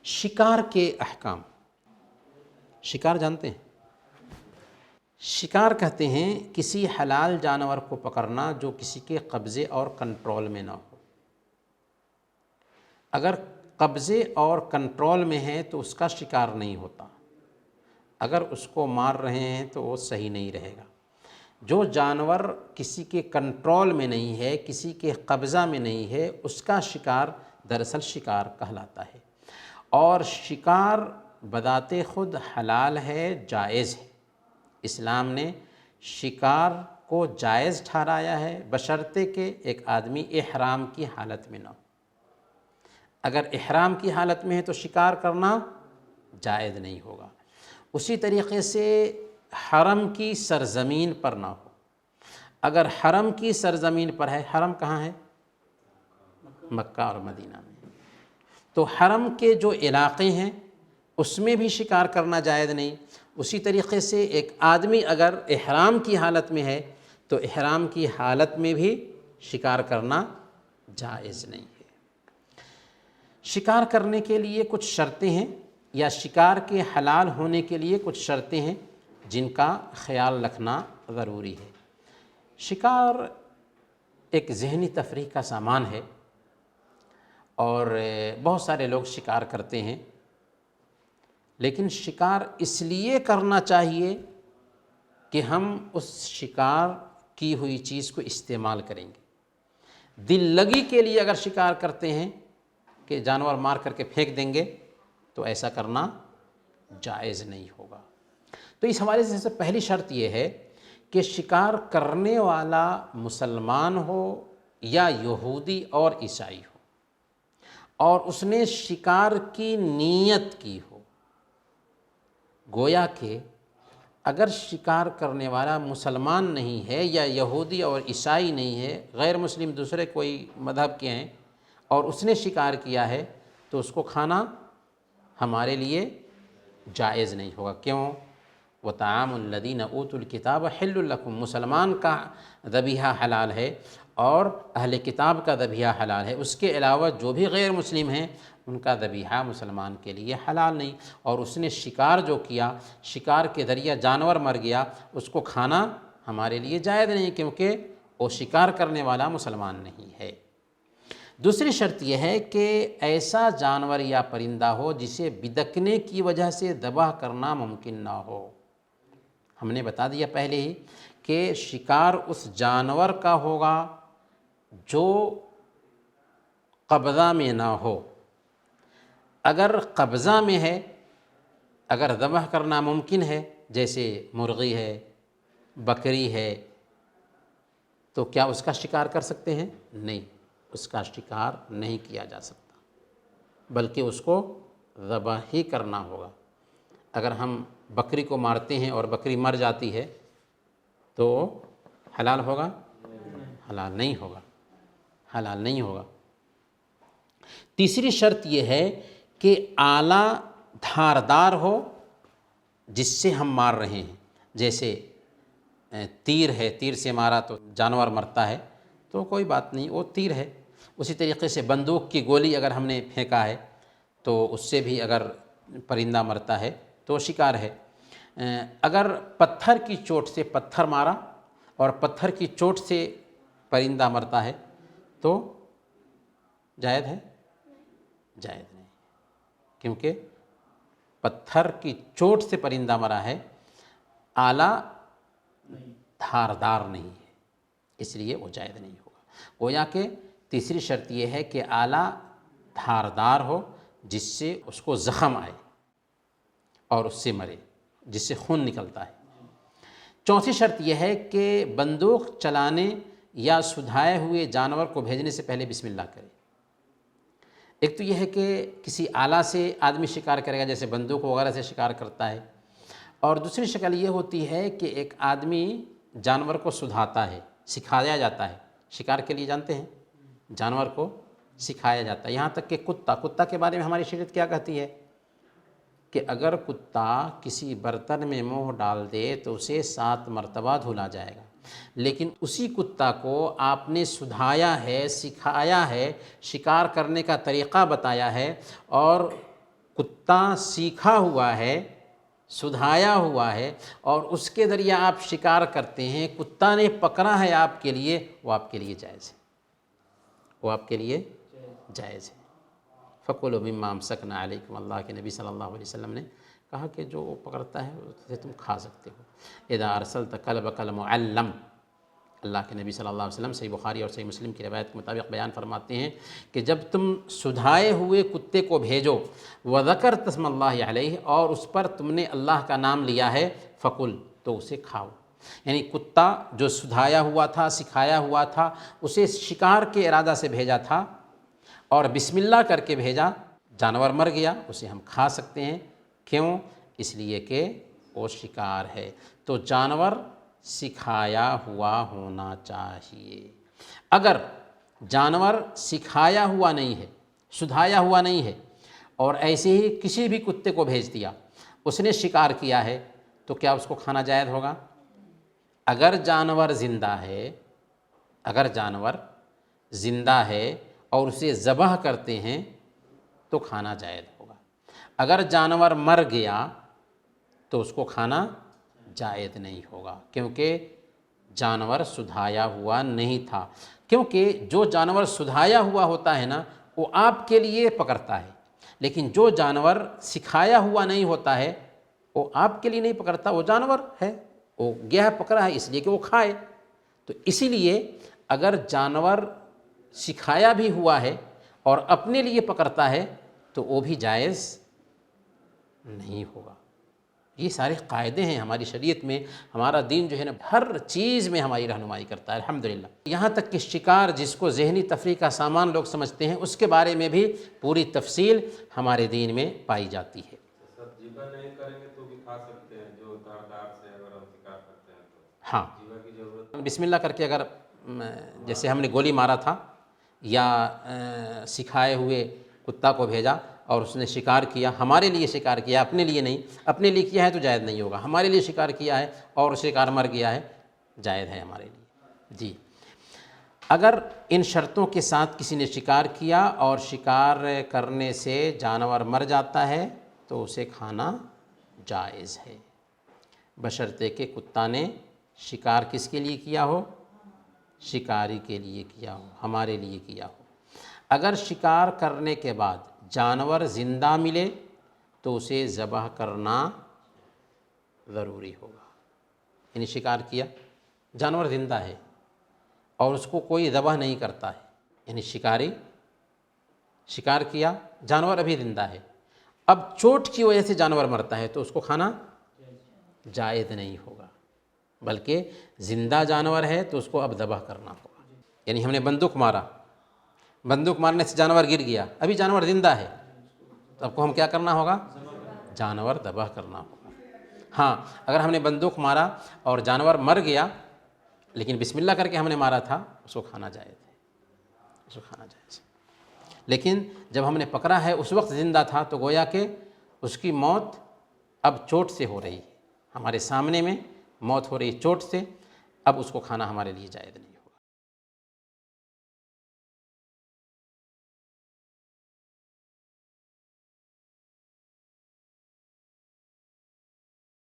شکار کے احکام. شکار جانتے ہیں؟ شکار کہتے ہیں کسی حلال جانور کو پکڑنا جو کسی کے قبضے اور کنٹرول میں نہ ہو. اگر قبضے اور کنٹرول میں ہے تو اس کا شکار نہیں ہوتا. اگر اس کو مار رہے ہیں تو وہ صحیح نہیں رہے گا. جو جانور کسی کے کنٹرول میں نہیں ہے، کسی کے قبضہ میں نہیں ہے، اس کا شکار دراصل شکار کہلاتا ہے. اور شکار بذات خود حلال ہے، جائز ہے. اسلام نے شکار کو جائز ٹھہرایا ہے بشرطے کہ ایک آدمی احرام کی حالت میں نہ ہو. اگر احرام کی حالت میں ہے تو شکار کرنا جائز نہیں ہوگا. اسی طریقے سے حرم کی سرزمین پر نہ ہو. اگر حرم کی سرزمین پر ہے، حرم کہاں ہے؟ مکہ اور مدینہ میں. تو حرم کے جو علاقے ہیں اس میں بھی شکار کرنا جائز نہیں. اسی طریقے سے ایک آدمی اگر احرام کی حالت میں ہے تو احرام کی حالت میں بھی شکار کرنا جائز نہیں ہے. شکار کرنے کے لیے کچھ شرطیں ہیں، یا شکار کے حلال ہونے کے لیے کچھ شرطیں ہیں جن کا خیال رکھنا ضروری ہے. شکار ایک ذہنی تفریح کا سامان ہے اور بہت سارے لوگ شکار کرتے ہیں، لیکن شکار اس لیے کرنا چاہیے کہ ہم اس شکار کی ہوئی چیز کو استعمال کریں گے. دل لگی کے لیے اگر شکار کرتے ہیں کہ جانور مار کر کے پھینک دیں گے تو ایسا کرنا جائز نہیں ہوگا. تو اس حوالے سے پہلی شرط یہ ہے کہ شکار کرنے والا مسلمان ہو یا یہودی اور عیسائی ہو، اور اس نے شکار کی نیت کی ہو. گویا کہ اگر شکار کرنے والا مسلمان نہیں ہے یا یہودی اور عیسائی نہیں ہے، غیر مسلم دوسرے کوئی مذہب کے ہیں، اور اس نے شکار کیا ہے تو اس کو کھانا ہمارے لیے جائز نہیں ہوگا. کیوں؟ وَطَعَامُ الَّذِينَ أُوتُوا الْكِتَابَ حِلٌّ لَكُمْ. مسلمان کا ذبیحہ حلال ہے اور اہل کتاب کا ذبیحہ حلال ہے. اس کے علاوہ جو بھی غیر مسلم ہیں ان کا ذبیحہ مسلمان کے لیے حلال نہیں. اور اس نے شکار جو کیا، شکار کے ذریعہ جانور مر گیا، اس کو کھانا ہمارے لیے جائز نہیں، کیونکہ وہ شکار کرنے والا مسلمان نہیں ہے. دوسری شرط یہ ہے کہ ایسا جانور یا پرندہ ہو جسے بدکنے کی وجہ سے ذبح کرنا ممکن نہ ہو. ہم نے بتا دیا پہلے ہی کہ شکار اس جانور کا ہوگا جو قبضہ میں نہ ہو. اگر قبضہ میں ہے، اگر ذبح کرنا ممکن ہے، جیسے مرغی ہے، بکری ہے، تو کیا اس کا شکار کر سکتے ہیں؟ نہیں، اس کا شکار نہیں کیا جا سکتا، بلکہ اس کو ذبح ہی کرنا ہوگا. اگر ہم بکری کو مارتے ہیں اور بکری مر جاتی ہے تو حلال ہوگا؟ حلال نہیں ہوگا، حلال نہیں ہوگا. تیسری شرط یہ ہے کہ آلہ دھاردار ہو جس سے ہم مار رہے ہیں. جیسے تیر ہے، تیر سے مارا تو جانور مرتا ہے تو کوئی بات نہیں، وہ تیر ہے. اسی طریقے سے بندوق کی گولی اگر ہم نے پھینکا ہے تو اس سے بھی اگر پرندہ مرتا ہے تو شکار ہے. اگر پتھر کی چوٹ سے پتھر مارا اور پتھر کی چوٹ سے پرندہ مرتا ہے تو جائز ہے؟ جائز نہیں، کیونکہ پتھر کی چوٹ سے پرندہ مرا ہے، آلہ دھاردار نہیں ہے، اس لیے وہ جائز نہیں ہوگا. گویا کہ تیسری شرط یہ ہے کہ آلہ دھاردار ہو جس سے اس کو زخم آئے اور اس سے مرے، جس سے خون نکلتا ہے. چوتھی شرط یہ ہے کہ بندوق چلانے یا سدھائے ہوئے جانور کو بھیجنے سے پہلے بسم اللہ کرے. ایک تو یہ ہے کہ کسی آلہ سے آدمی شکار کرے گا، جیسے بندوق وغیرہ سے شکار کرتا ہے. اور دوسری شکل یہ ہوتی ہے کہ ایک آدمی جانور کو سدھاتا ہے، سکھایا جاتا ہے. شکار کے لیے جانتے ہیں جانور کو سکھایا جاتا ہے. یہاں تک کہ کتا کے بارے میں ہماری شریعت کیا کہتی ہے کہ اگر کتا کسی برتن میں منہ ڈال دے تو اسے 7 مرتبہ دھلا جائے گا. لیکن اسی کتا کو آپ نے سدھایا ہے، سکھایا ہے، شکار کرنے کا طریقہ بتایا ہے اور کتا سیکھا ہوا ہے، سدھایا ہوا ہے، اور اس کے ذریعے آپ شکار کرتے ہیں، کتا نے پکڑا ہے آپ کے لیے، وہ آپ کے لیے جائز ہے، وہ آپ کے لیے جائز ہے۔ فَكُلُوا مِمَّا أَمْسَكْنَا عَلَيْكُمْ، اللہ کے نبی صلی اللہ علیہ وسلم نے کہا کہ جو وہ پکڑتا ہے اسے تم کھا سکتے ہو۔ اِذَا أَرْسَلْتَ كَلْبَكَ الْمُعَلَّمَ، اللہ کے نبی صلی اللہ علیہ وسلم صحیح بخاری اور صحیح مسلم کی روایت کے مطابق بیان فرماتے ہیں کہ جب تم سدھائے ہوئے کتے کو بھیجو، وَذَكَرْتَ اسْمَ اللہِ عَلَيْهِ، اور اس پر تم نے اللہ کا نام لیا ہے، فَكُلْ، تو اسے کھاؤ۔ یعنی کتا جو سدھایا ہوا تھا، سکھایا ہوا تھا، اسے شکار کے ارادہ سے بھیجا تھا اور بسم اللہ کر کے بھیجا، جانور مر گیا، اسے ہم کھا سکتے ہیں۔ کیوں؟ اس لیے کہ وہ شکار ہے۔ تو جانور سکھایا ہوا ہونا چاہیے۔ اگر جانور سکھایا ہوا نہیں ہے، سدھایا ہوا نہیں ہے، اور ایسے ہی کسی بھی کتے کو بھیج دیا، اس نے شکار کیا ہے، تو کیا اس کو کھانا جائز ہوگا؟ اگر جانور زندہ ہے، اگر جانور زندہ ہے اور اسے ذبح کرتے ہیں تو کھانا جائز ہوگا۔ اگر جانور مر گیا تو اس کو کھانا جائز نہیں ہوگا، کیونکہ جانور سدھایا ہوا نہیں تھا۔ کیونکہ جو جانور سدھایا ہوا ہوتا ہے نا، وہ آپ کے لیے پکڑتا ہے، لیکن جو جانور سکھایا ہوا نہیں ہوتا ہے وہ آپ کے لیے نہیں پکڑتا، وہ جانور ہے، وہ گیا پکڑا ہے اس لیے کہ وہ کھائے۔ تو اسی لیے اگر جانور سکھایا بھی ہوا ہے اور اپنے لیے پکڑتا ہے تو وہ بھی جائز نہیں ہوگا۔ یہ سارے قاعدے ہیں ہماری شریعت میں، ہمارا دین جو ہے نا ہر چیز میں ہماری رہنمائی کرتا ہے الحمدللہ۔ یہاں تک کہ شکار جس کو ذہنی تفریح کا سامان لوگ سمجھتے ہیں، اس کے بارے میں بھی پوری تفصیل ہمارے دین میں پائی جاتی ہے۔ سر ذبح نہیں کریں گے تو بھی کھا سکتے ہیں، جو داردار سے اگر ہم شکار کرتے ہیں تو ہاں، ذبح کی ضرورت؟ بسم اللہ کر کے اگر جیسے ہم نے گولی مارا تھا یا سکھائے ہوئے کتا کو بھیجا اور اس نے شکار کیا، ہمارے لیے شکار کیا، اپنے لیے نہیں، اپنے لیے کیا ہے تو جائز نہیں ہوگا، ہمارے لیے شکار کیا ہے اور شکار مر گیا ہے، جائز ہے ہمارے لیے۔ جی، اگر ان شرطوں کے ساتھ کسی نے شکار کیا اور شکار کرنے سے جانور مر جاتا ہے تو اسے کھانا جائز ہے، بشرطے کہ کتا نے شکار کس کے لیے کیا ہو؟ شکاری کے لیے کیا ہو، ہمارے لیے کیا ہو۔ اگر شکار کرنے کے بعد جانور زندہ ملے تو اسے ذبح کرنا ضروری ہوگا۔ یعنی شکار کیا، جانور زندہ ہے اور اس کو کوئی ذبح نہیں کرتا ہے، یعنی شکاری شکار کیا، جانور ابھی زندہ ہے، اب چوٹ کی وجہ سے جانور مرتا ہے تو اس کو کھانا جائز نہیں ہوگا، بلکہ زندہ جانور ہے تو اس کو اب ذبح کرنا ہوگا۔ یعنی ہم نے بندوق مارا، بندوق مارنے سے جانور گر گیا، ابھی جانور زندہ ہے تو اب کو ہم کیا کرنا ہوگا؟ جانور ذبح کرنا ہوگا۔ ہاں، اگر ہم نے بندوق مارا اور جانور مر گیا لیکن بسم اللہ کر کے ہم نے مارا تھا، اس کو کھانا جائز ہے، اس کو کھانا جائز ہے۔ لیکن جب ہم نے پکڑا ہے اس وقت زندہ تھا تو گویا کہ اس کی موت اب چوٹ سے ہو رہی ہے، ہمارے سامنے میں موت ہو رہی چوٹ سے، اب اس کو کھانا ہمارے لیے جائز نہیں۔